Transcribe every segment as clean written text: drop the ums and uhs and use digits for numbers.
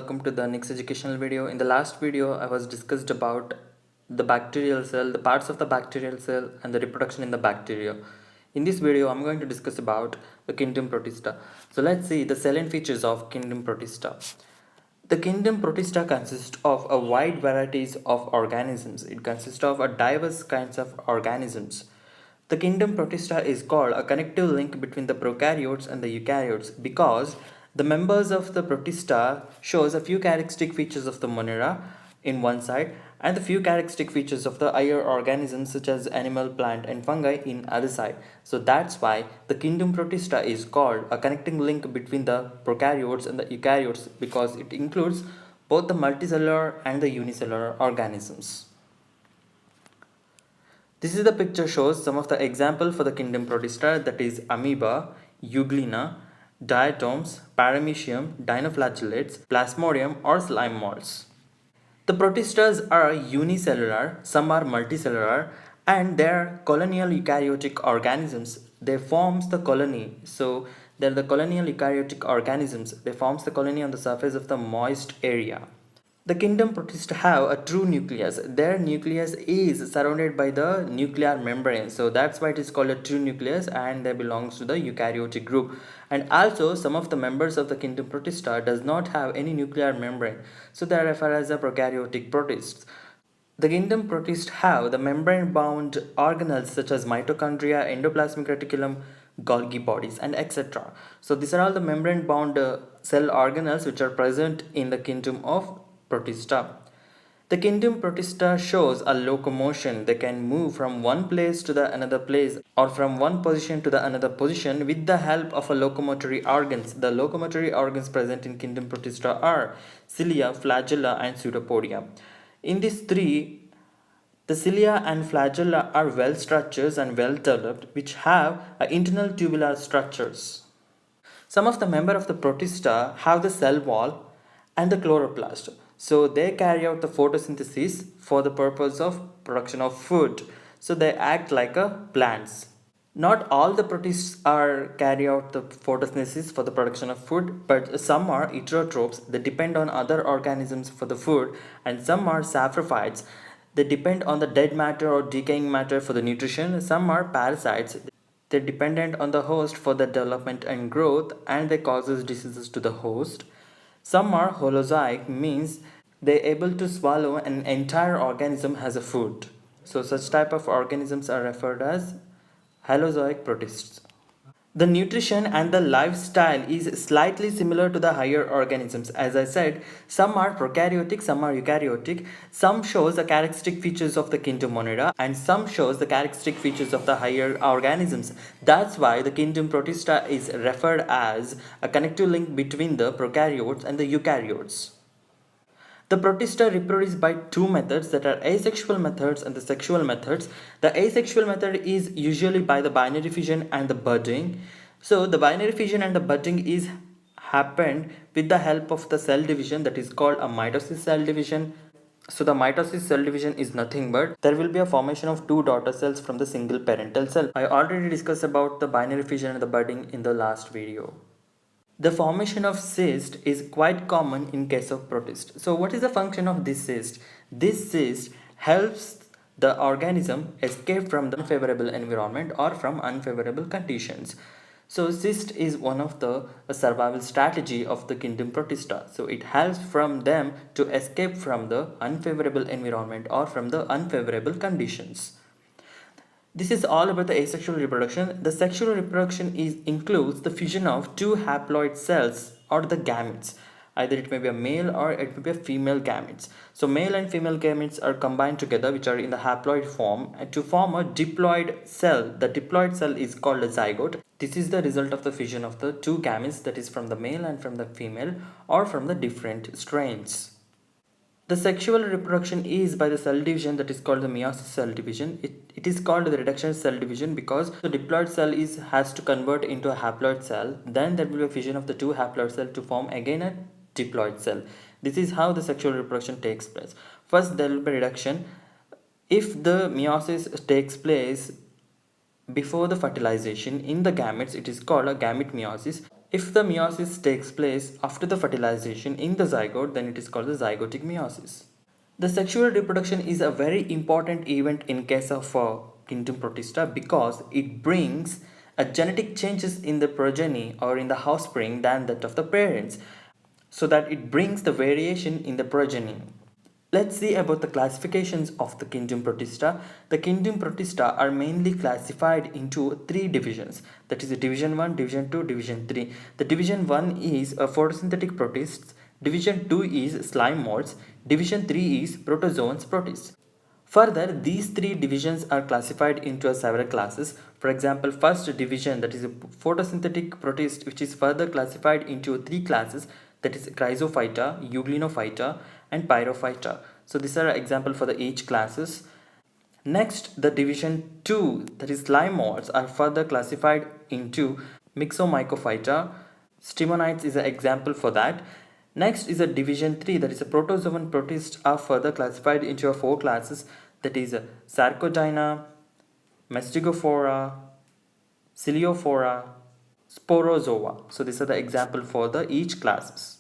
welcome to the next educational video. In the last video, I was discussed about the bacterial cell, the parts of the bacterial cell and the reproduction in the bacteria. In this video, I'm going to discuss about the Kingdom Protista. So let's see the salient features of Kingdom Protista. The Kingdom Protista consists of a wide varieties of organisms. It consists of a diverse kinds of organisms. The Kingdom Protista is called a connective link between the prokaryotes and the eukaryotes because the members of the Protista shows a few characteristic features of the Monera in one side and the few characteristic features of the higher organisms such as animal, plant and fungi in other side. So that's why the Kingdom Protista is called a connecting link between the prokaryotes and the eukaryotes because it includes both the multicellular and the unicellular organisms. This is the picture shows some of the example for the Kingdom Protista, that is amoeba, euglena, diatoms, paramecium, dinoflagellates, plasmodium or slime molds. The protistas are unicellular, some are multicellular, and they are colonial eukaryotic organisms. They forms the colony. So they are the colonial eukaryotic organisms. They forms the colony on the surface of the moist area. The Kingdom Protista have a true nucleus. Their nucleus is surrounded by the nuclear membrane. So that's why it is called a true nucleus and they belongs to the eukaryotic group. And also some of the members of the Kingdom Protista does not have any nuclear membrane. So they are referred as the prokaryotic protists. The Kingdom Protists have the membrane-bound organelles such as mitochondria, endoplasmic reticulum, Golgi bodies and etc. So these are all the membrane-bound cell organelles which are present in the Kingdom of Protista. The Kingdom Protista shows a locomotion. They can move from one place to the another place or from one position to the another position with the help of a locomotory organs. The locomotory organs present in Kingdom Protista are cilia, flagella and pseudopodia. In these three, the cilia and flagella are well structured and well developed which have internal tubular structures. Some of the members of the Protista have the cell wall and the chloroplast. So they carry out the photosynthesis for the purpose of production of food. So they act like a plants. Not all the protists are carry out the photosynthesis for the production of food, but some are heterotrophs. They depend on other organisms for the food, and some are saprophytes. They depend on the dead matter or decaying matter for the nutrition. Some are parasites. They're dependent on the host for the development and growth, and they causes diseases to the host. Some are holozoic, means they're able to swallow an entire organism as a food. So such type of organisms are referred as holozoic protists. The nutrition and the lifestyle is slightly similar to the higher organisms. As I said, some are prokaryotic, some are eukaryotic. Some shows the characteristic features of the Kingdom Monera and some shows the characteristic features of the higher organisms. That's why the Kingdom Protista is referred as a connective link between the prokaryotes and the eukaryotes. The protista reproduce by two methods, that are asexual methods and the sexual methods. The asexual method is usually by the binary fission and the budding. So the binary fission and the budding is happened with the help of the cell division, that is called a mitosis cell division. So the mitosis cell division is nothing but there will be a formation of two daughter cells from the single parental cell. I already discussed about the binary fission and the budding in the last video. The formation of cyst is quite common in case of protist. So what is the function of this cyst? This cyst helps the organism escape from the unfavorable environment or from unfavorable conditions. So cyst is one of the survival strategy of the Kingdom Protista. So it helps from them to escape from the unfavorable environment or from the unfavorable conditions. This is all about the asexual reproduction. The sexual reproduction includes the fusion of two haploid cells or the gametes. Either it may be a male or it may be a female gametes. So male and female gametes are combined together, which are in the haploid form, to form a diploid cell. The diploid cell is called a zygote. This is the result of the fusion of the two gametes, that is from the male and from the female or from the different strains. The sexual reproduction is by the cell division, that is called the meiosis cell division. It is called the reduction cell division because the diploid cell has to convert into a haploid cell. Then there will be a fusion of the two haploid cells to form again a diploid cell. This is how the sexual reproduction takes place. First there will be reduction. If the meiosis takes place before the fertilization in the gametes, it is called a gamete meiosis. If the meiosis takes place after the fertilization in the zygote, then it is called the zygotic meiosis. The sexual reproduction is a very important event in case of Kingdom Protista because it brings a genetic changes in the progeny or in the offspring than that of the parents, so that it brings the variation in the progeny. Let's see about the classifications of the Kingdom Protista. The Kingdom Protista are mainly classified into three divisions, that is division 1, division 2, division 3. The division 1 is photosynthetic protists, division 2 is slime molds, division 3 is protozoans protists. Further, these three divisions are classified into several classes. For example, first division, that is a photosynthetic protist, which is further classified into three classes, that is Chrysophyta, Euglenophyta and Pyrophyta. So these are example for the each classes. Next, the division 2, that is slime molds, are further classified into Myxomycophyta. Stimonites is an example for that. Next is a division 3, that is a protozoan protists, are further classified into four classes, that is Sarcodyna, Mastigophora, Celiophora, Sporozoa. So these are the example for the each classes.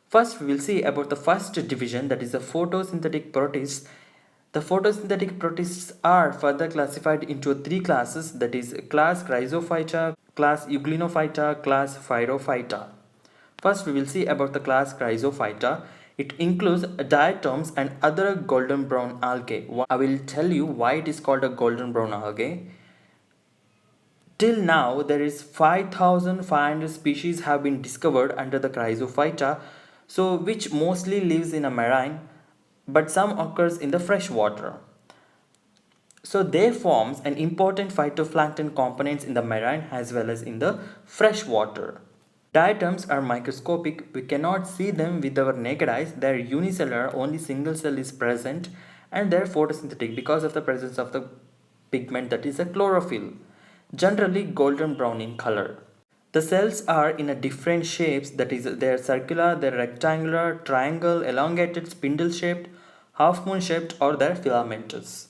First, we will see about the first division, that is the photosynthetic protists. The photosynthetic protists are further classified into three classes, that is class Chrysophyta, class Euglenophyta, class Pyrophyta. First, we will see about the class Chrysophyta. It includes diatoms and other golden brown algae. I will tell you why it is called a golden brown algae. Till now, there is 5,500 species have been discovered under the Chrysophyta, so which mostly lives in a marine, but some occurs in the fresh water. So they forms an important phytoplankton components in the marine as well as in the fresh water. Diatoms are microscopic. We cannot see them with our naked eyes. They are unicellular, only single cell is present, and they are photosynthetic because of the presence of the pigment, that is a chlorophyll, generally golden brown in color. The cells are in a different shapes, that is they are circular, they are rectangular, triangle, elongated, spindle shaped, half moon shaped, or they are filamentous.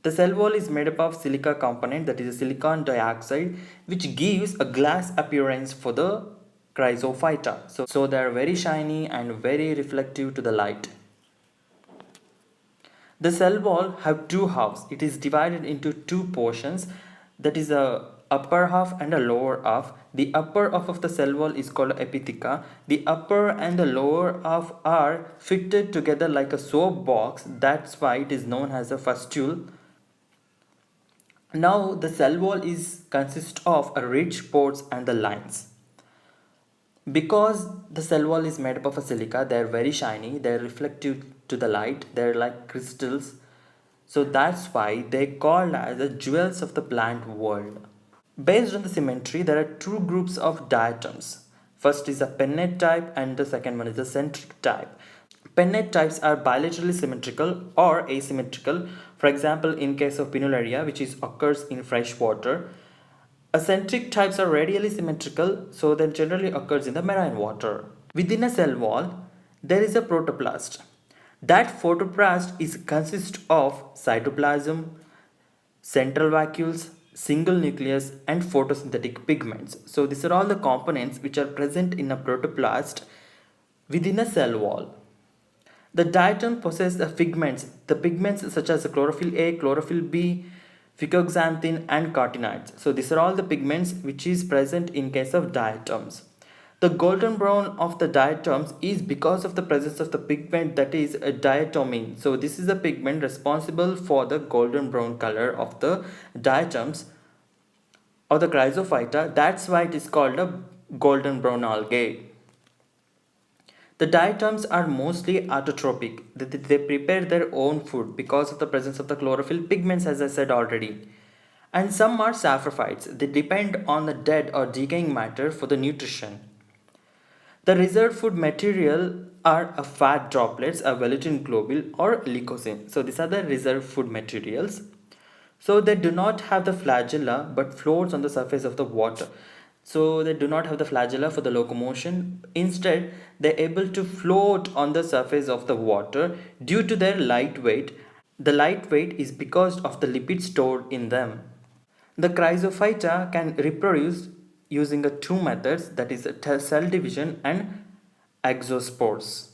The cell wall is made up of silica component, that is a silicon dioxide, which gives a glass appearance for the Chrysophyta. So they are very shiny and very reflective to the light. The cell wall have two halves. It is divided into two portions, that is a upper half and a lower half. The upper half of the cell wall is called epitheca. The upper and the lower half are fitted together like a soap box. That's why it is known as a fistule. Now the cell wall is consists of a ridge pores and the lines. Because the cell wall is made up of a silica, they are very shiny, they are reflective to the light, they are like crystals. So that's why they are called as the jewels of the plant world. Based on the symmetry, there are two groups of diatoms. First is a pennate type and the second one is a centric type. Pennate types are bilaterally symmetrical or asymmetrical. For example, in case of Pinularia, which occurs in fresh water. Eccentric types are radially symmetrical, so that generally occurs in the marine water. Within a cell wall, there is a protoplast. That protoplast consists of cytoplasm, central vacuoles, single nucleus, and photosynthetic pigments. So these are all the components which are present in a protoplast within a cell wall. The diatom possesses the pigments such as chlorophyll A, chlorophyll B, phycoxanthin and carotenoids. So these are all the pigments which is present in case of diatoms. The golden brown of the diatoms is because of the presence of the pigment, that is a diatomine. So this is the pigment responsible for the golden brown color of the diatoms or the Chrysophyta. That's why it is called a golden brown algae. The diatoms are mostly autotrophic. They prepare their own food because of the presence of the chlorophyll pigments, as I said already. And some are saprophytes. They depend on the dead or decaying matter for the nutrition. The reserved food material are a fat droplets, a velatin globule or leucosin. So these are the reserved food materials. So they do not have the flagella but floats on the surface of the water. So they do not have the flagella for the locomotion. Instead, they are able to float on the surface of the water due to their light weight. The light weight is because of the lipids stored in them. The Chrysophyta can reproduce using two methods, that is cell division and exospores.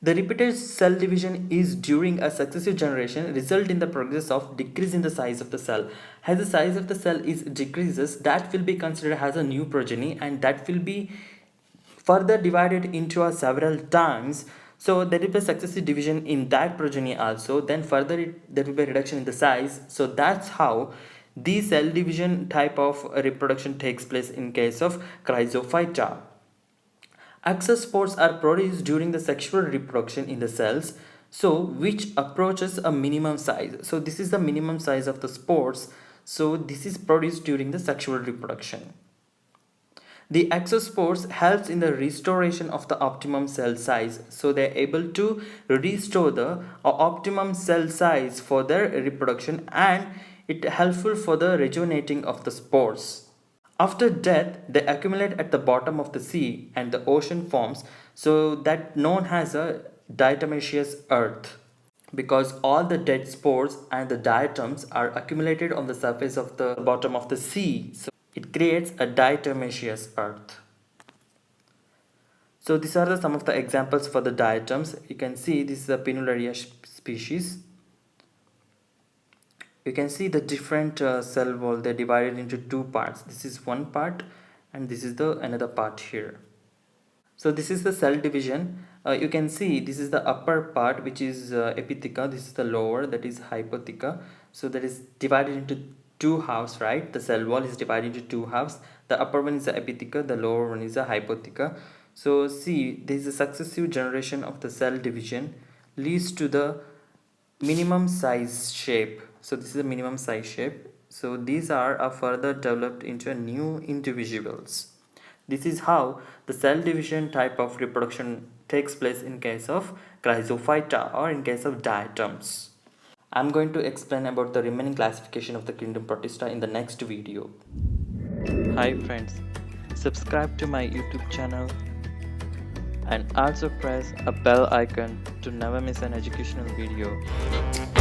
The repeated cell division is during a successive generation result in the progress of decrease in the size of the cell. As the size of the cell is decreases, that will be considered as a new progeny, and that will be further divided into a several times. So there will be a successive division in that progeny also, then further there will be a reduction in the size. So that's how the cell division type of reproduction takes place in case of Chrysophyta. Exospores are produced during the sexual reproduction in the cells, so which approaches a minimum size. So this is the minimum size of the spores. So this is produced during the sexual reproduction. The exospores helps in the restoration of the optimum cell size. So they are able to restore the optimum cell size for their reproduction, and it helpful for the rejuvenating of the spores. After death, they accumulate at the bottom of the sea and the ocean forms, so that known as a diatomaceous earth, because all the dead spores and the diatoms are accumulated on the surface of the bottom of the sea. So it creates a diatomaceous earth. So these are some of the examples for the diatoms. You can see this is a Pinularia species. You can see the different cell wall. They're divided into two parts. This is one part and this is the another part here. So this is the cell division. You can see this is the upper part, which is epitheca. This is the lower, that is hypotheca. So that is divided into two halves, right? The cell wall is divided into two halves. The upper one is the epitheca, the lower one is the hypotheca. So see, there is a successive generation of the cell division leads to the minimum size shape. So this is a minimum size shape. So these are further developed into new individuals. This is how the cell division type of reproduction takes place in case of Chrysophyta or in case of diatoms. I'm going to explain about the remaining classification of the Kingdom Protista in the next video. Hi friends, subscribe to my YouTube channel and also press a bell icon to never miss an educational video.